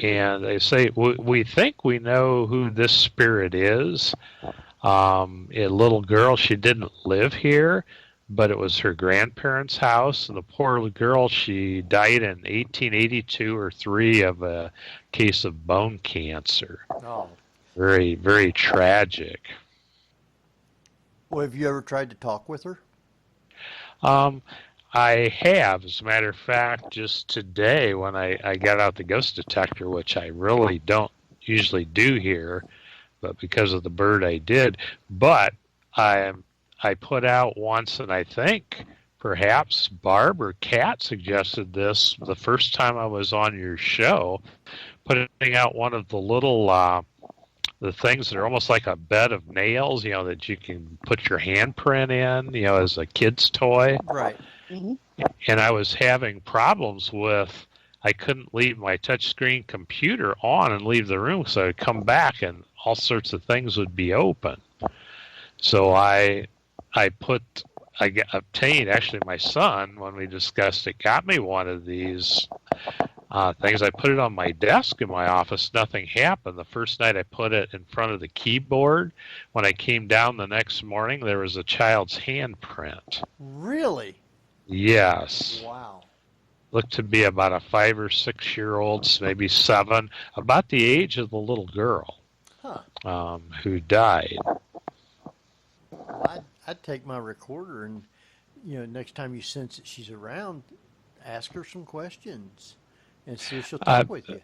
And they say, we think we know who this spirit is. A little girl, she didn't live here, but it was her grandparents' house. And the poor little girl, she died in 1882 or 3 of a case of bone cancer. Oh. Very, very tragic. Well, have you ever tried to talk with her? I have. As a matter of fact, just today when I got out the ghost detector, which I really don't usually do here, but because of the bird I did. But I put out once, and I think perhaps Barb or Kat suggested this the first time I was on your show, putting out one of the little the things that are almost like a bed of nails, that you can put your handprint in, as a kid's toy. Right. Mm-hmm. And I was having problems with, I couldn't leave my touchscreen computer on and leave the room, so I would come back and all sorts of things would be open. So I obtained, actually my son, when we discussed it, got me one of these things. I put it on my desk in my office. Nothing happened. The first night I put it in front of the keyboard. When I came down the next morning, there was a child's handprint. Really? Yes. Wow. Looked to be about a 5 or 6 year old, maybe 7, about the age of the little girl who died. Well, I'd take my recorder and, next time you sense that she's around, ask her some questions and see if she'll talk with you.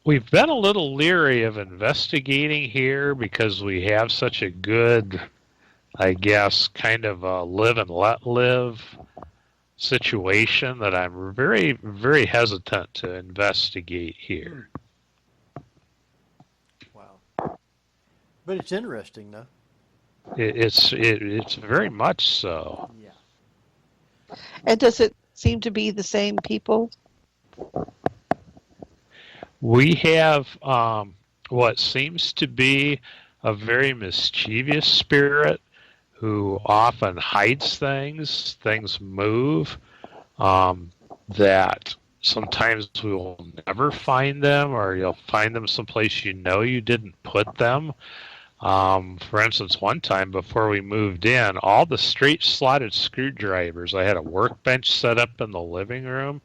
We've been a little leery of investigating here because we have such a good, I guess, kind of a live and let live situation that I'm very, very hesitant to investigate here. Wow. But it's interesting, though. It's very much so. Yeah. And does it seem to be the same people? We have what seems to be a very mischievous spirit who often hides things. Things move that sometimes we will never find them, or you'll find them someplace you didn't put them. For instance, one time before we moved in, all the straight slotted screwdrivers, I had a workbench set up in the living room.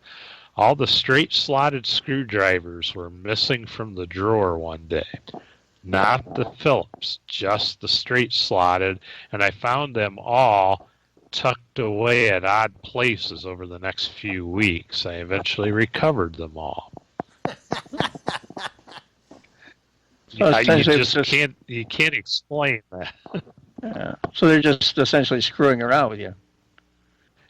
All the straight slotted screwdrivers were missing from the drawer one day. Not the Phillips, just the straight slotted, and I found them all tucked away at odd places over the next few weeks. I eventually recovered them all. You can't explain that. Yeah. So they're just essentially screwing around with you.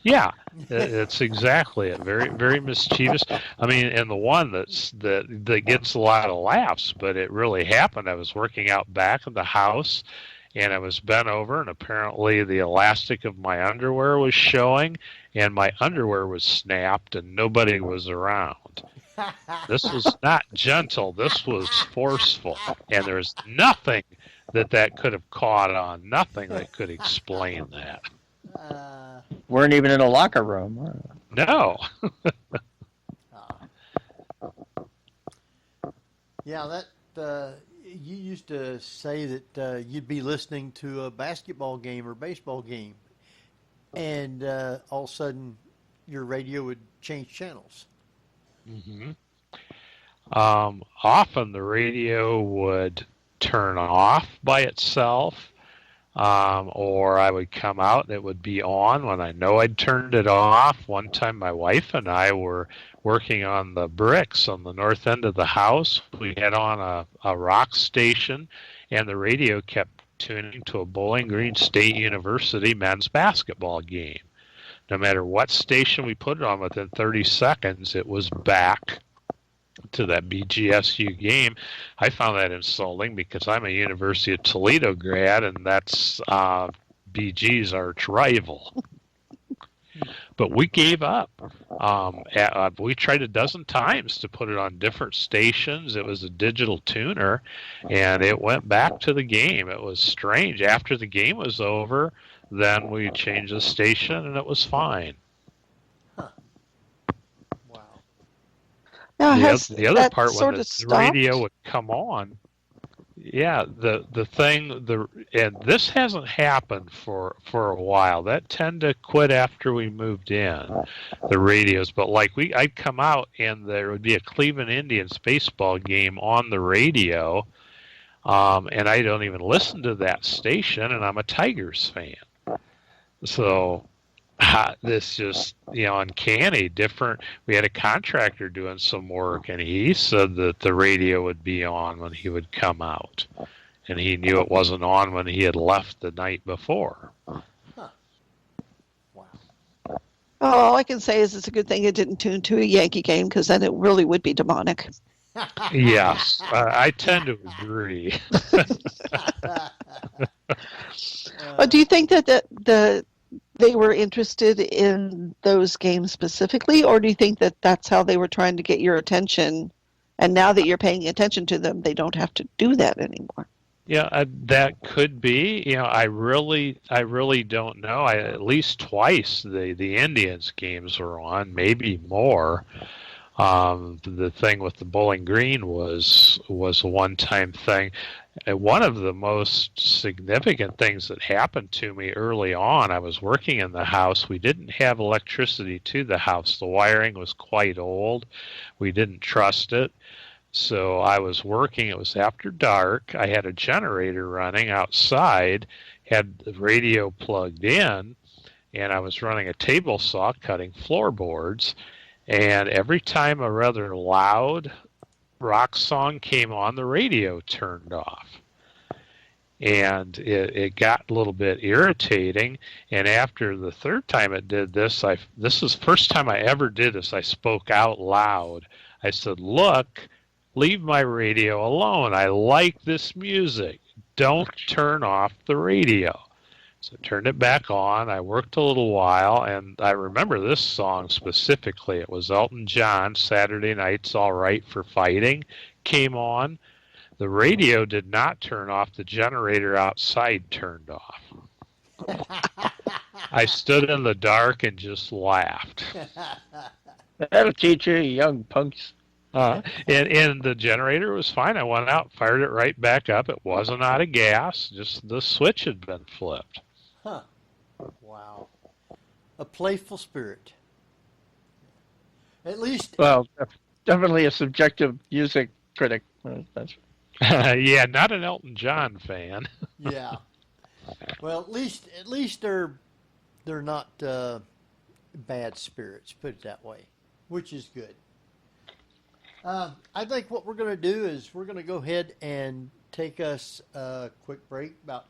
Yeah, it's exactly it. Very, very mischievous. I mean, and the one that gets a lot of laughs, but it really happened. I was working out back of the house, and I was bent over, and apparently the elastic of my underwear was showing, and my underwear was snapped, and nobody was around. This was not gentle. This was forceful, and there was nothing that could have caught on. Nothing that could explain that. Weren't even in a locker room. No. Yeah, that you used to say that you'd be listening to a basketball game or baseball game, and all of a sudden your radio would change channels. Mm-hmm. Often the radio would turn off by itself. Or I would come out and it would be on when I know I'd turned it off. One time my wife and I were working on the bricks on the north end of the house. We had on a rock station, and the radio kept tuning to a Bowling Green State University men's basketball game. No matter what station we put it on, within 30 seconds it was back to that BGSU game. I found that insulting because I'm a University of Toledo grad, and that's BG's arch rival. But we gave up. We tried a dozen times to put it on different stations. It was a digital tuner, and it went back to the game. It was strange. After the game was over, then we changed the station, and it was fine. Now, The other that part, when sort the of radio stopped? would come on, yeah, and this hasn't happened for a while. That tended to quit after we moved in, the radios. But like I'd come out and there would be a Cleveland Indians baseball game on the radio, and I don't even listen to that station, and I'm a Tigers fan. So this just, uncanny, different. We had a contractor doing some work, and he said that the radio would be on when he would come out, and he knew it wasn't on when he had left the night before. Huh. Wow. Oh, all I can say is it's a good thing it didn't tune to a Yankee game, because then it really would be demonic. Yes, I tend to agree. Do you think that they were interested in those games specifically, or do you think that that's how they were trying to get your attention, and now that you're paying attention to them, they don't have to do that anymore? Yeah, that could be. I really don't know. At least twice the Indians games were on, maybe more. The thing with the Bowling Green was a one-time thing. One of the most significant things that happened to me early on, I was working in the house. We didn't have electricity to the house. The wiring was quite old. We didn't trust it. So I was working. It was after dark. I had a generator running outside, had the radio plugged in, and I was running a table saw cutting floorboards. And every time a rather loud rock song came on, the radio turned off. And it got a little bit irritating. And after the third time it did this, this is the first time I ever did this. I spoke out loud. I said, "Look, leave my radio alone. I like this music. Don't turn off the radio." So I turned it back on. I worked a little while, and I remember this song specifically. It was Elton John, "Saturday Night's All Right for Fighting," came on. The radio did not turn off. The generator outside turned off. I stood in the dark and just laughed. That'll teach you, young punks. And the generator was fine. I went out, fired it right back up. It wasn't out of gas. Just the switch had been flipped. Huh. Wow. A playful spirit. At least. Well, definitely a subjective music critic. That's Yeah, not an Elton John fan. Yeah. Well, at least they're not bad spirits. Put it that way, which is good. I think what we're going to do is we're going to go ahead and take us a quick break, about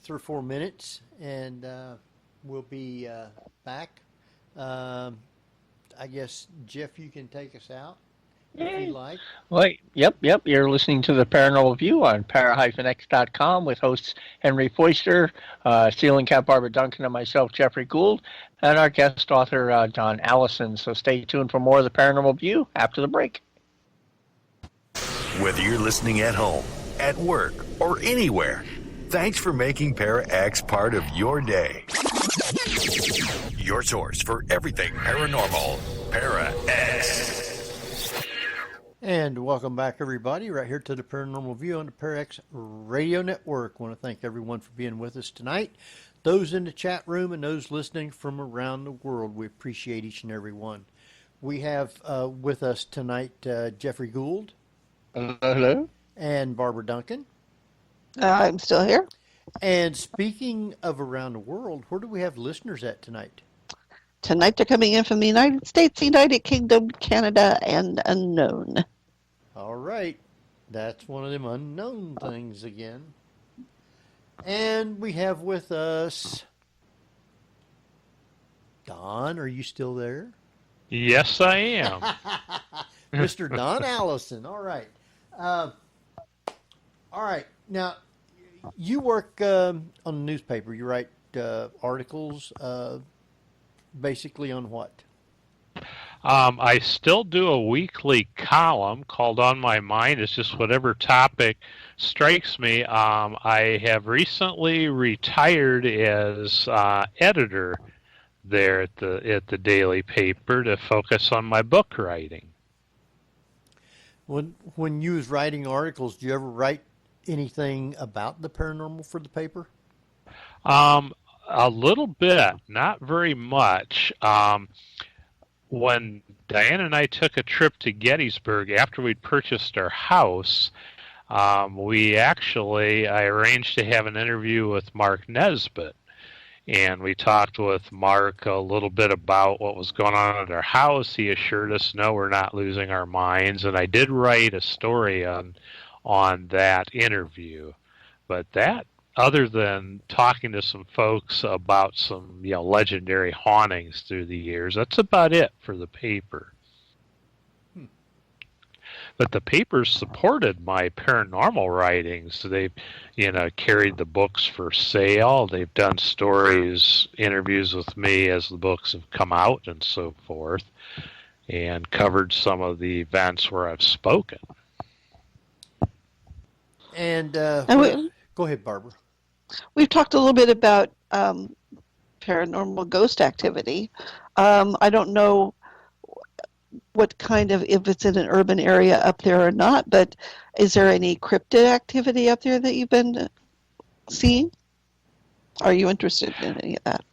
3 or 4 minutes, and we'll be back. I guess, Jeff, you can take us out if you like. Wait, yep. You're listening to the Paranormal View on para-x.com with hosts Henry Foister, Ceiling Cat Barbara Duncan, and myself, Geoffrey Gould, and our guest author, Don Allison. So stay tuned for more of the Paranormal View after the break. Whether you're listening at home, at work, or anywhere, thanks for making Para-X part of your day. Your source for everything paranormal, Para-X. And welcome back, everybody, right here to the Paranormal View on the Parax Radio Network. I want to thank everyone for being with us tonight. Those in the chat room and those listening from around the world, we appreciate each and every one. We have with us tonight Geoffrey Gould. Hello. And Barbara Duncan. I'm still here. And speaking of around the world, where do we have listeners at tonight? Tonight they're coming in from the United States, United Kingdom, Canada, and unknown. All right. That's one of them unknown things again. And we have with us Don. Are you still there? Yes, I am. Mr. Don Allison. All right. All right. Now, you work on the newspaper. You write articles basically on what? I still do a weekly column called On My Mind. It's just whatever topic strikes me. I have recently retired as editor there at the daily paper to focus on my book writing. When you was writing articles, do you ever write anything about the paranormal for the paper? A little bit, not very much. When Diane and I took a trip to Gettysburg after we'd purchased our house, I arranged to have an interview with Mark Nesbitt. And we talked with Mark a little bit about what was going on at our house. He assured us, no, we're not losing our minds. And I did write a story on that interview. But that, other than talking to some folks about some legendary hauntings through the years, that's about it for the paper. But the papers supported my paranormal writings. They've, carried the books for sale. They've done stories, interviews with me as the books have come out and so forth, and covered some of the events where I've spoken. And go ahead, Barbara. We've talked a little bit about paranormal ghost activity. I don't know what kind of, if it's in an urban area up there or not, but is there any cryptid activity up there that you've been seeing? Are you interested in any of that?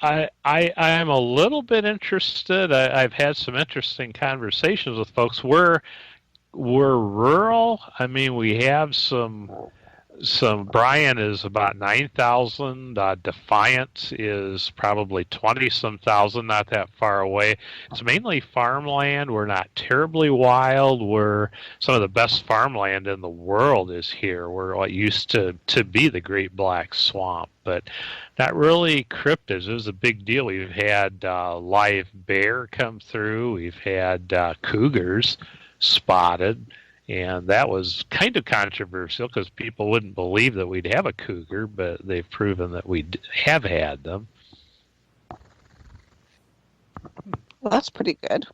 I am a little bit interested. I've had some interesting conversations with folks. We're rural. I mean, we have some Bryan is about 9,000. Defiance is probably 20-some thousand, not that far away. It's mainly farmland. We're not terribly wild. Some of the best farmland in the world is here. We're what used to be the Great Black Swamp, but not really cryptids. It was a big deal. We've had live bear come through. We've had cougars spotted. And that was kind of controversial because people wouldn't believe that we'd have a cougar, but they've proven that we have had them. Well, that's pretty good.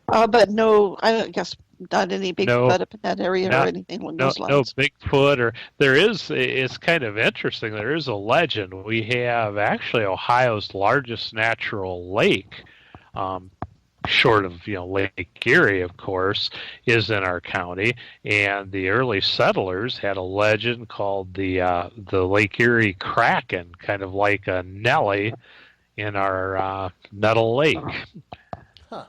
But no, I guess not any Bigfoot up in that area or anything along those lines. No Bigfoot. Or there is. It's kind of interesting. There is a legend. We have actually Ohio's largest natural lake. Short of Lake Erie, of course, is in our county, and the early settlers had a legend called the Lake Erie Kraken, kind of like a Nellie in our Nettle Lake. Huh.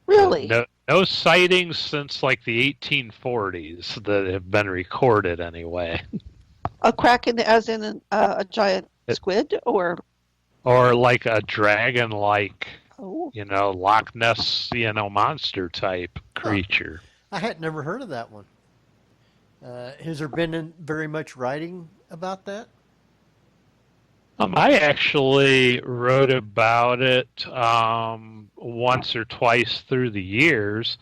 Really? No sightings since like the 1840s that have been recorded, anyway. A kraken, as in a giant squid, or like a dragon-like. Oh. Loch Ness, monster type creature. I had never heard of that one. Has there been very much writing about that? I actually wrote about it once or twice through the years,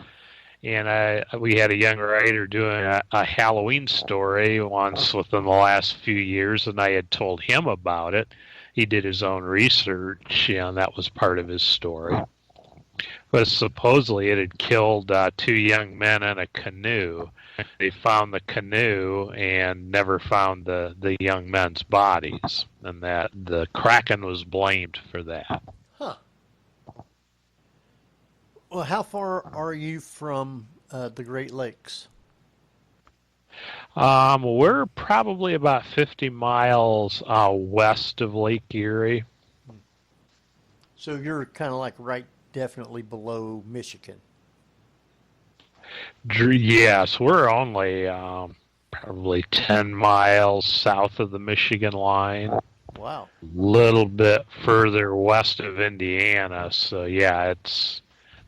and we had a young writer doing a Halloween story once within the last few years, and I had told him about it. He did his own research, and that was part of his story. But supposedly it had killed two young men in a canoe. They found the canoe and never found the young men's bodies, and that the Kraken was blamed for that. Huh. Well, how far are you from the Great Lakes? We're probably about 50 miles west of Lake Erie. So you're kind of like definitely below Michigan. Yes, we're only probably 10 miles south of the Michigan line. Wow. A little bit further west of Indiana. So, yeah, it's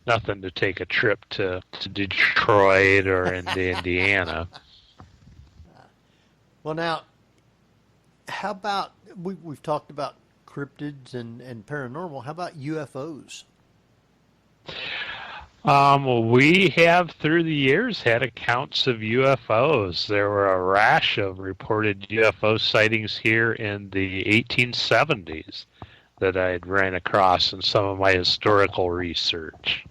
nothing to take a trip to Detroit or into Indiana. Well, now, how about, we've talked about cryptids and paranormal. How about UFOs? We have, through the years, had accounts of UFOs. There were a rash of reported UFO sightings here in the 1870s that I had ran across in some of my historical research.